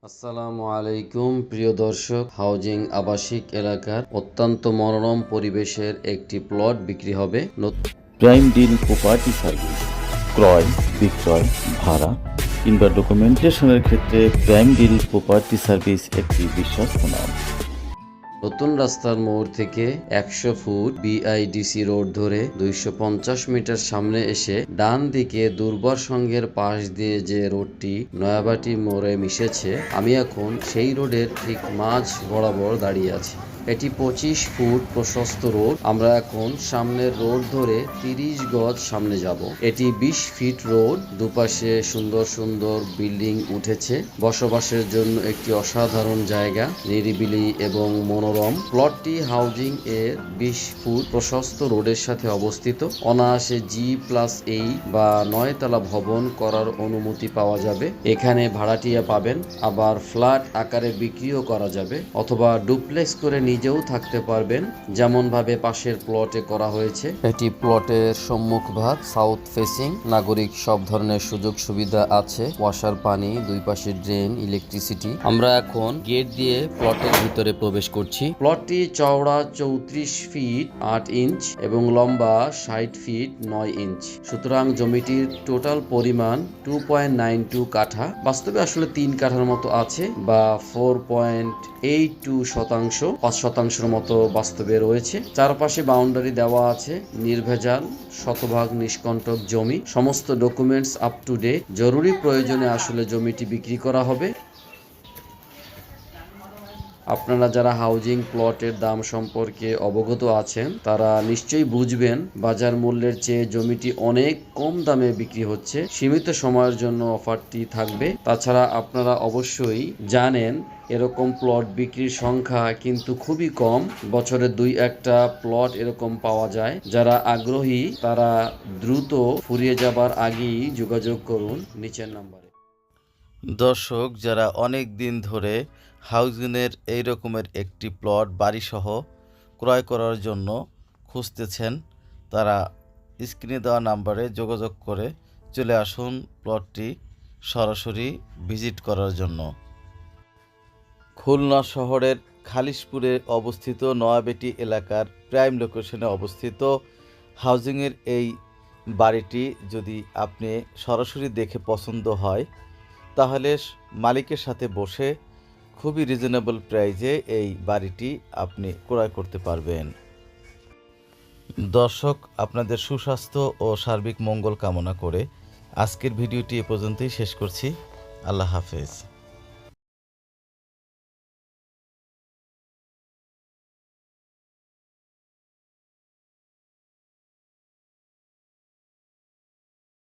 আসসালামু আলাইকুম প্রিয় দর্শক, হাউজিং আবাসিক এলাকার অত্যন্ত মনোরম পরিবেশের একটি প্লট বিক্রি হবে। প্রাইম ডিল প্রপার্টি সার্ভিস ক্রয় বিক্রয় ভাড়া কিংবা ডকুমেন্টেশনের ক্ষেত্রে প্রাইম ডিল প্রপার্টি সার্ভিস একটি বিশ্বস্ত নাম। নতুন রাস্তার মোড় থেকে 100 ফুট বিআইডিসি রোড ধরে 250 মিটার সামনে এসে ডান দিকে দুর্বার সংঘের পাশ দিয়ে যে রোডটি নয়াবাটি মোড়ে মিশেছে, আমি এখন সেই রোডের ঠিক মাঝ বরাবর দাঁড়িয়ে আছি। এটি 25 ফুট প্রশস্ত রোড। আমরা এখন সামনের রোড ধরে 30 গজ সামনে যাব। এটি 20 ফিট রোড। দুপাশে সুন্দর সুন্দর বিল্ডিং উঠেছে। বসবাসের জন্য একটি অসাধারণ জায়গা, নিরিবিলি এবং মনোরম। প্লটটি হাউজিং এর 20 ফুট প্রশস্ত রোডের সাথে অবস্থিত। অনায়াসে G+8 বা 9 তলা ভবন করার অনুমতি পাওয়া যাবে। এখানে ভাড়াটিয়া পাবেন, আবার ফ্ল্যাট আকারে বিক্রিও করা যাবে, অথবা ডুপ্লেক্স করে নিজেও থাকতে পারবেন, যেমন ভাবে পাশের প্লটে করা হয়েছে। এটি প্লটের সম্মুখ ভাগ, সাউথ ফেসিং। নাগরিক সব ধরনের সুযোগ সুবিধা আছে, ওয়াসার পানি, দুই পাশে ড্রেন, ইলেকট্রিসিটি। আমরা এখন গেট দিয়ে প্লটের ভিতরে প্রবেশ করছি। প্লটটি চওড়া 34 ফিট 8 ইঞ্চ এবং লম্বা 60 ফিট 9 ইঞ্চ। সুতরাং জমিটির টোটাল পরিমাণ 2.92 কাঠা। বাস্তবে আসলে 3 কাঠার মতো আছে, বা 4.82 শতাংশ, 5 শতাংশের মতো বাস্তবে রয়েছে। চারপাশে বাউন্ডারি দেওয়া আছে। নির্ভেজাল, শতভাগ নিষ্কণ্টক জমি। সমস্ত ডকুমেন্টস আপ টু ডেট। জরুরি প্রয়োজনে আসলে জমিটি বিক্রি করা হবে। আপনারা যারা হাউজিং প্লটের দাম সম্পর্কে অবগত আছেন, তারা নিশ্চয়ই বুঝবেন বাজার মূল্যের চেয়ে জমিটি অনেক কম দামে বিক্রি হচ্ছে। সীমিত সময়ের জন্য অফারটি থাকবে। তাছাড়া আপনারা অবশ্যই জানেন এরকম প্লট বিক্রির সংখ্যা কিন্তু খুবই কম। বছরে 2-1টা প্লট এরকম পাওয়া যায়। যারা আগ্রহী তারা দ্রুত ফুরিয়ে যাবার আগেই যোগাযোগ করুন নিচের নাম্বারে। দর্শক, যারা অনেক দিন ধরে হাউজিংয়ের এই রকমের একটি প্লট বাড়িসহ ক্রয় করার জন্য খুঁজতেছেন, তারা স্ক্রিনে দেওয়া নাম্বারে যোগাযোগ করে চলে আসুন প্লটটি সরাসরি ভিজিট করার জন্য। খুলনা শহরের খালিশপুরে অবস্থিত নয়াবেটি এলাকার প্রাইম লোকেশনে অবস্থিত হাউজিংয়ের এই বাড়িটি যদি আপনি সরাসরি দেখে পছন্দ হয়, তাহলে মালিকের সাথে বসে খুবই রিজনেবল প্রাইজে এই বাড়িটি আপনি ক্রয় করতে পারবেন। দর্শক, আপনাদের সুস্বাস্থ্য ও সার্বিক মঙ্গল কামনা করে আজকের ভিডিওটি এ পর্যন্তই শেষ করছি। আল্লাহ হাফেজ।